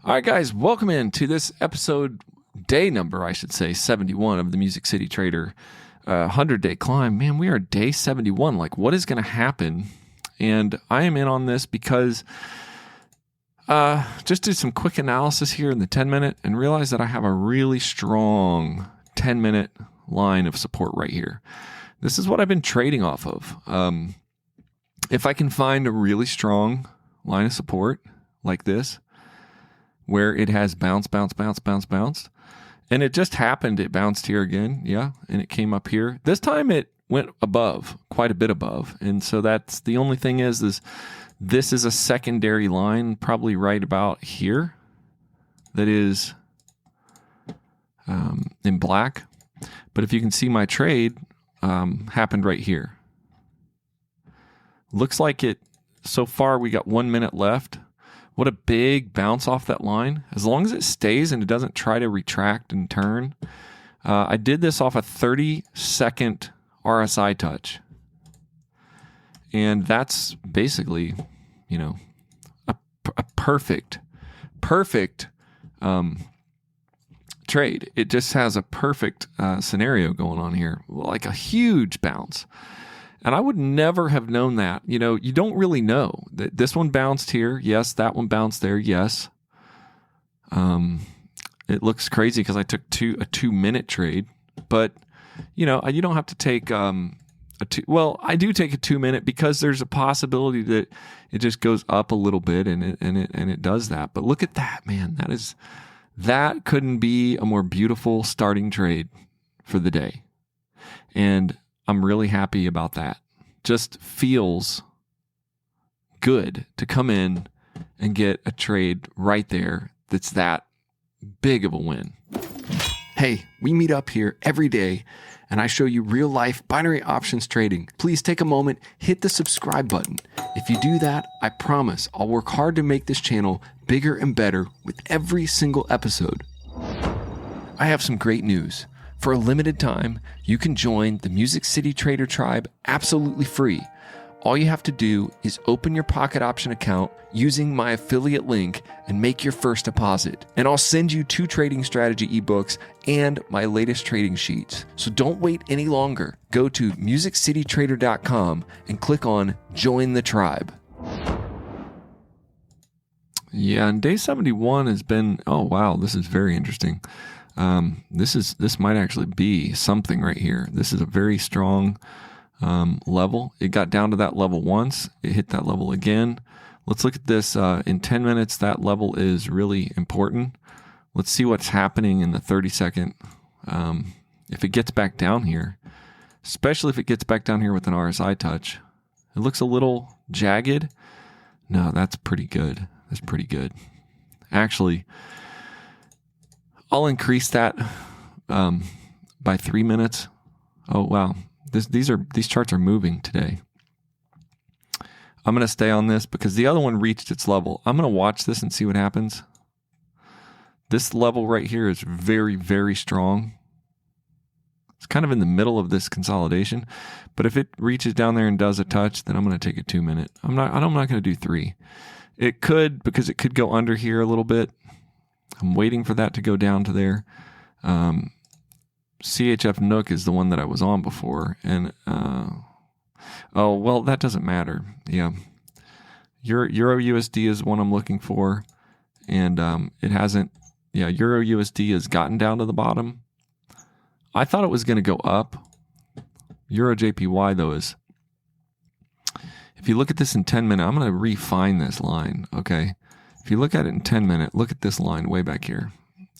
All right, guys, welcome in to this episode, day number, I should say, 71 of the Music City Trader 100-day climb. Man, we are day 71. Like, what is going to happen? And I am in on this because just did some quick analysis here in the 10-minute and realized that I have a really strong 10-minute line of support right here. This is what I've been trading off of. If I can find a really strong line of support like this, where it has bounced, and it just happened, it bounced here again, yeah, and it came up here. This time it went above, quite a bit above, and so that's the only thing is this is a secondary line, probably right about here, that is in black. But if you can see, my trade happened right here. Looks like it, so far we got 1 minute left. What a big bounce off that line. As long as it stays and it doesn't try to retract and turn. I did this off a 30-second RSI touch. And that's basically, you know, a perfect trade. It just has a perfect scenario going on here. Like a huge bounce. And I would never have known that. You know, you don't really know that this one bounced here. Yes, that one bounced there. Yes. It looks crazy because I took a 2-minute trade, but you know, you don't have to take I do take a 2-minute because there's a possibility that it just goes up a little bit and it does that. But look at that, man. That couldn't be a more beautiful starting trade for the day. And I'm really happy about that. Just feels good to come in and get a trade right there that's that big of a win. Hey, we meet up here every day and I show you real life binary options trading. Please take a moment, hit the subscribe button. If you do that, I promise I'll work hard to make this channel bigger and better with every single episode. I have some great news. For a limited time, you can join the Music City Trader Tribe absolutely free. All you have to do is open your pocket option account using my affiliate link and make your first deposit. And I'll send you 2 trading strategy ebooks and my latest trading sheets. So don't wait any longer. Go to musiccitytrader.com and click on Join the Tribe. Yeah, and day 71 has been, oh wow, this is very interesting. This might actually be something right here. This is a very strong level. It got down to that level once. It hit that level again. Let's look at this. In 10 minutes, that level is really important. Let's see what's happening in the 30-second. If it gets back down here, especially if it gets back down here with an RSI touch, it looks a little jagged. No, that's pretty good. That's pretty good. Actually, I'll increase that by 3 minutes. Oh, wow. These charts are moving today. I'm going to stay on this because the other one reached its level. I'm going to watch this and see what happens. This level right here is very, very strong. It's kind of in the middle of this consolidation. But if it reaches down there and does a touch, then I'm going to take a 2-minute. I'm not going to do 3. It could, because it could go under here a little bit. I'm waiting for that to go down to there. CHF Nook is the one that I was on before. And, oh, well, that doesn't matter. Yeah. Euro USD is one I'm looking for. And it hasn't, yeah, Euro USD has gotten down to the bottom. I thought it was going to go up. Euro JPY, though, is, if you look at this in 10 minutes, I'm going to refine this line, okay? If you look at it in 10 minutes, look at this line way back here.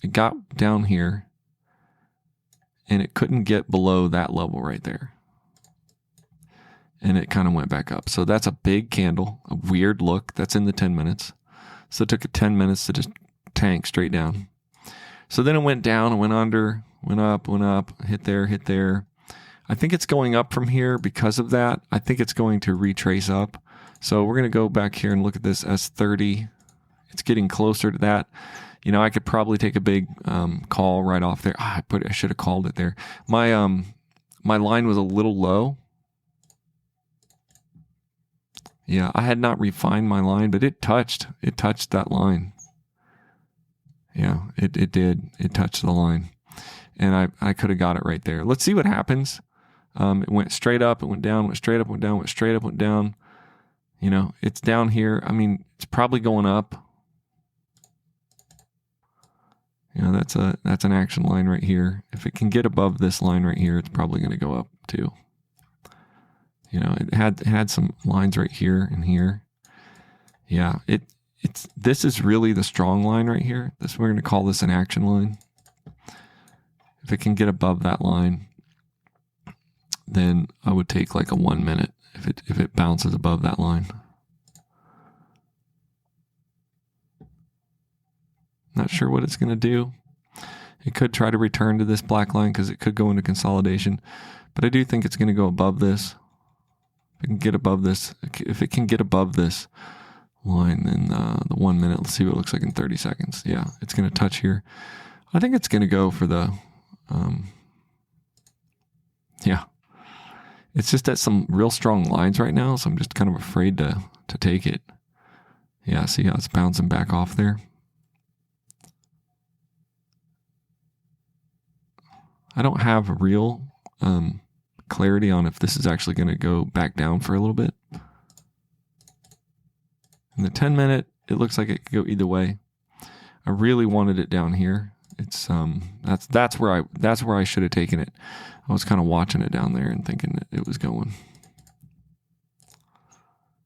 It got down here, and it couldn't get below that level right there. And it kind of went back up. So that's a big candle, a weird look. That's in the 10 minutes. So it took it 10 minutes to just tank straight down. So then it went down, it went under, went up, hit there. I think it's going up from here because of that. I think it's going to retrace up. So we're going to go back here and look at this S30. It's getting closer to that. You know, I could probably take a big call right off there. I should have called it there. My line was a little low. Yeah, I had not refined my line, but it touched that line. Yeah, it did. It touched the line. And I could have got it right there. Let's see what happens. It went straight up, it went down, went straight up, went down, went straight up, went down. You know, it's down here. I mean, it's probably going up. You know, that's an action line right here. If it can get above this line right here, it's probably going to go up too. You know, it had some lines right here and here. Yeah, this is really the strong line right here. We're going to call this an action line. If it can get above that line, then I would take like a 1 minute if it bounces above that line. Not sure what it's going to do. It could try to return to this black line because it could go into consolidation, but I do think it's going to go above this. If it can get above this, line, then the 1 minute. Let's see what it looks like in 30 seconds. Yeah, it's going to touch here. I think it's going to go for the. Yeah, it's just at some real strong lines right now, so I'm just kind of afraid to take it. Yeah, see how it's bouncing back off there? I don't have a real clarity on if this is actually going to go back down for a little bit. In the 10 minute, it looks like it could go either way. I really wanted it down here. It's that's where I should have taken it. I was kind of watching it down there and thinking that it was going.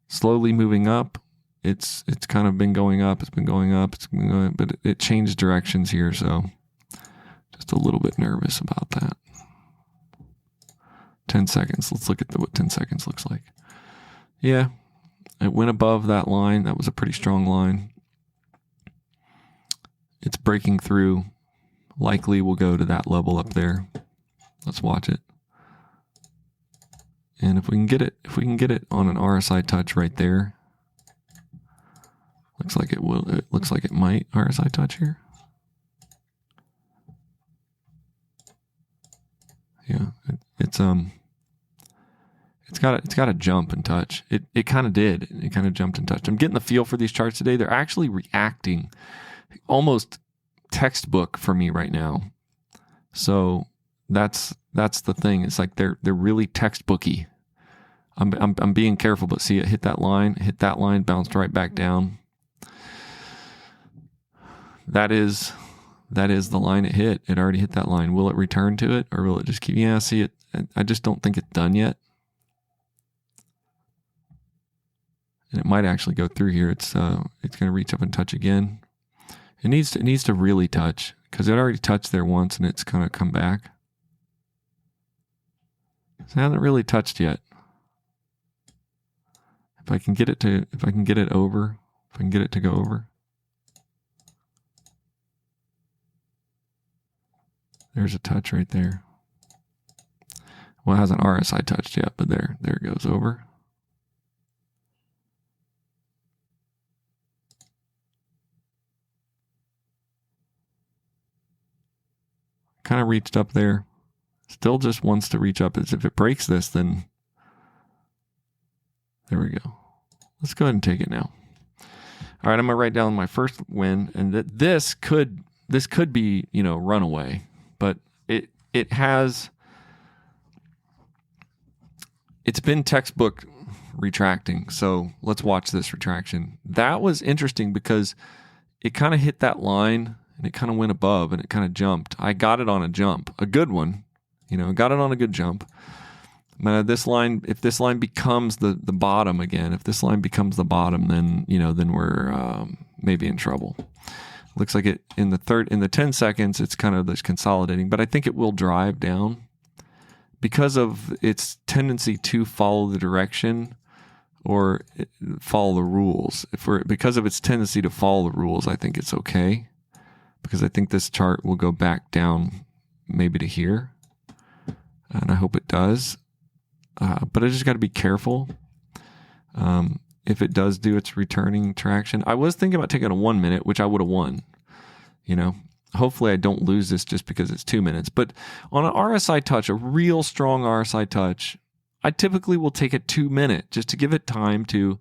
Slowly moving up. It's kind of been going up. It's been going up. It's been going up, but it changed directions here, so just a little bit nervous about that. 10 seconds. Let's look at what 10 seconds looks like. Yeah, it went above that line. That was a pretty strong line. It's breaking through. Likely will go to that level up there. Let's watch it. And if we can get it on an RSI touch right there. Looks like it will. It looks like it might RSI touch here. Yeah, it's got a jump and touch. It kind of did. It kind of jumped and touched. I'm getting the feel for these charts today. They're actually reacting almost textbook for me right now. So that's the thing. It's like they're really textbooky. I'm being careful, but see it hit that line, bounced right back down. That is the line it hit. It already hit that line. Will it return to it, or will it just keep? Yeah, see it. I just don't think it's done yet. And it might actually go through here. It's going to reach up and touch again. It needs to really touch, because it already touched there once and it's kind of come back. So it hasn't really touched yet. If I can get it to go over. There's a touch right there. Well, it hasn't RSI touched yet, but there it goes over. Kind of reached up there. Still just wants to reach up. As if it breaks this, then there we go. Let's go ahead and take it now. All right, I'm gonna write down my first win, and that this could be, runaway, but it's been textbook retracting. So let's watch this retraction. That was interesting because it kind of hit that line and it kind of went above and it kind of jumped. I got it on a jump, a good one, got it on a good jump. If this line becomes the bottom again, then we're maybe in trouble. Looks like it in the 10 seconds, it's kind of this consolidating, but I think it will drive down because of its tendency to follow the direction or follow the rules. Because of its tendency to follow the rules, I think it's okay, because I think this chart will go back down maybe to here, and I hope it does. But I just got to be careful. If it does do its returning traction, I was thinking about taking a 1 minute, which I would have won. Hopefully I don't lose this just because it's 2 minutes. But on an RSI touch, a real strong RSI touch, I typically will take a 2 minute just to give it time to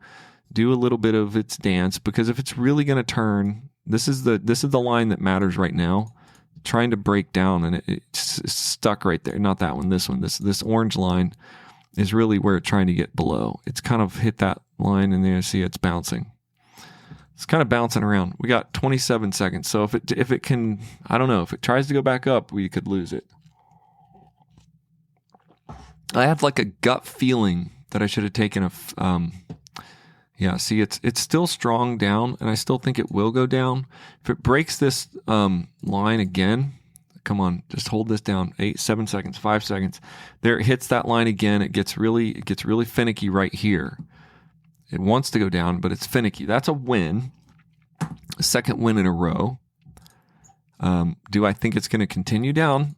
do a little bit of its dance. Because if it's really going to turn, This is the line that matters right now. Trying to break down, and it's stuck right there. Not that one. This one. This orange line is really where it's trying to get below. It's kind of hit that line, and then you see it's bouncing. It's kind of bouncing around. We got 27 seconds. So if it can, I don't know, if it tries to go back up, we could lose it. I have like a gut feeling that I should have taken yeah, see, it's still strong down, and I still think it will go down. If it breaks this line again, come on, just hold this down. 7 seconds, 5 seconds. There, it hits that line again. It gets really finicky right here. It wants to go down, but it's finicky. That's a win, a second win in a row. Do I think it's going to continue down?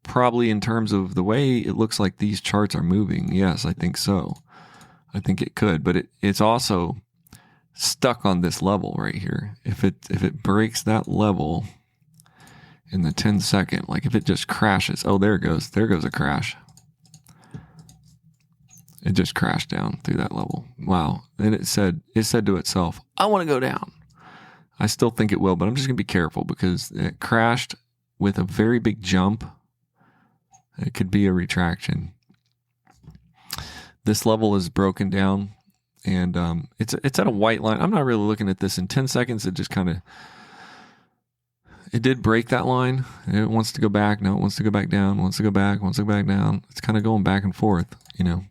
Probably in terms of the way it looks like these charts are moving. Yes, I think so. I think it could, but it's also stuck on this level right here. If it breaks that level in the 10 second, like if it just crashes, oh, there goes a crash. It just crashed down through that level. Wow. And it said to itself, I want to go down. I still think it will, but I'm just going to be careful because it crashed with a very big jump. It could be a retraction. This level is broken down, and it's at a white line. I'm not really looking at this in 10 seconds. It just it did break that line. It wants to go back. No, it wants to go back down. Wants to go back. Wants to go back down. It's kind of going back and forth, you know.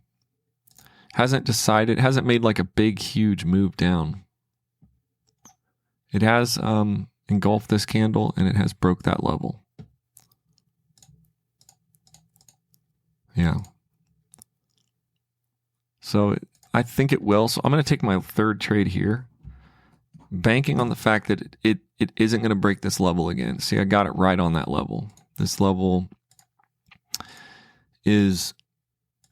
Hasn't made like a big, huge move down. It has engulfed this candle, and it has broke that level. Yeah. So I think it will. So I'm going to take my third trade here, banking on the fact that it isn't going to break this level again. See, I got it right on that level. This level is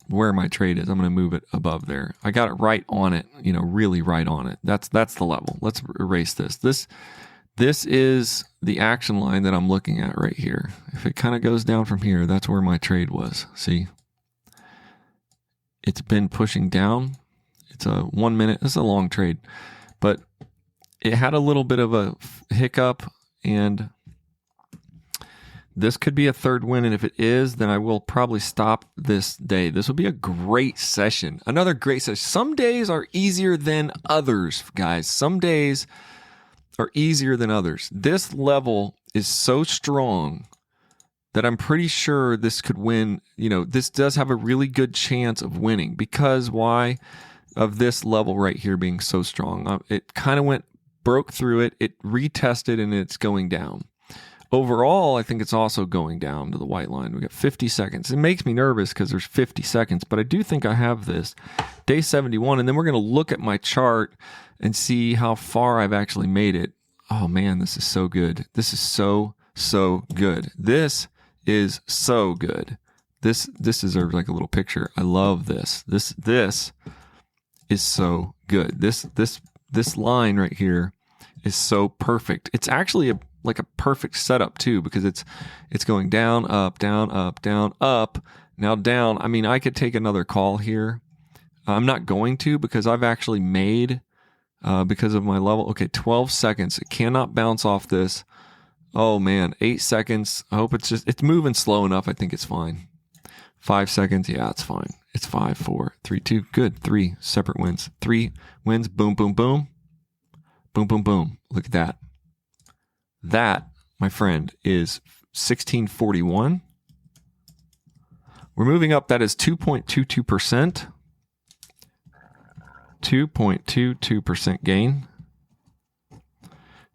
where my trade is. I'm going to move it above there. I got it right on it, you know, really right on it. That's the level. Let's erase this. This is the action line that I'm looking at right here. If it kind of goes down from here, that's where my trade was. See? It's been pushing down. It's a 1 minute. This is a long trade, but it had a little bit of a hiccup, and this could be a third win. And if it is, then I will probably stop this day. This will be a great session. Another great session. Some days are easier than others, guys. Some days are easier than others. This level is so strong that I'm pretty sure this could win. You know, this does have a really good chance of winning because why? Of this level right here being so strong. It kind of broke through it. It retested, and it's going down. Overall, I think it's also going down to the white line. We got 50 seconds. It makes me nervous because there's 50 seconds, but I do think I have this. Day 71, and then we're going to look at my chart and see how far I've actually made it. Oh man, this is so good. This is so good. This is so good. This deserves like a little picture. I love this. This is so good. This line right here is so perfect. It's actually like a perfect setup too, because it's going down, up, down, up, down, up, now down. I mean, I could take another call here. I'm not going to because I've actually made because of my level. Okay, 12 seconds. It cannot bounce off this. Oh man, 8 seconds. I hope it's moving slow enough. I think it's fine. 5 seconds. Yeah, it's fine. It's 5, 4, 3, 2. Good. 3 separate wins. 3 wins. Boom, boom, boom. Boom, boom, boom. Look at that. That, my friend, is 1641. We're moving up. That is 2.22%. 2.22% gain.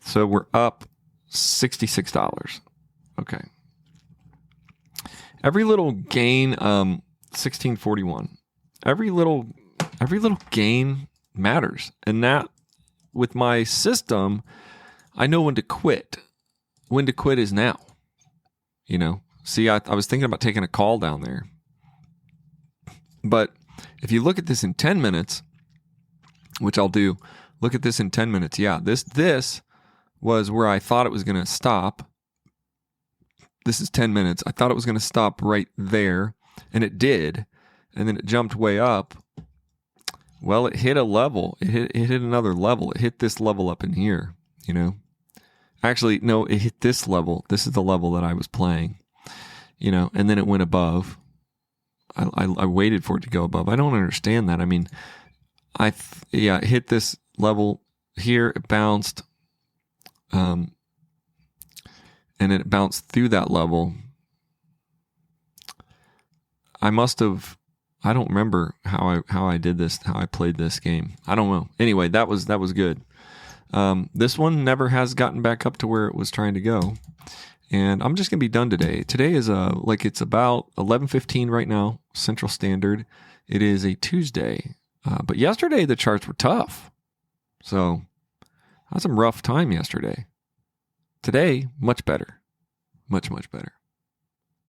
So we're up $66. Okay. Every little gain, 1641. Every little gain matters. And that, with my system, I know when to quit. When to quit is now. You know? See, I was thinking about taking a call down there. But if you look at this in 10 minutes, which I'll do, look at this in 10 minutes. Yeah, this was where I thought it was going to stop. This is 10 minutes. I thought it was going to stop right there, and it did. And then it jumped way up. Well, it hit a level. It hit another level. It hit this level up in here, you know. Actually, no, it hit this level. This is the level that I was playing, you know, and then it went above. I waited for it to go above. I don't understand that. I mean, it hit this level here. It bounced, and it bounced through that level. I don't remember how I did this, how I played this game. I don't know. Anyway, that was good. This one never has gotten back up to where it was trying to go. And I'm just going to be done today. Today is it's about 11:15 right now, Central Standard. It is a Tuesday. But yesterday the charts were tough. So I had some rough time yesterday. Today, much better. Much, much better.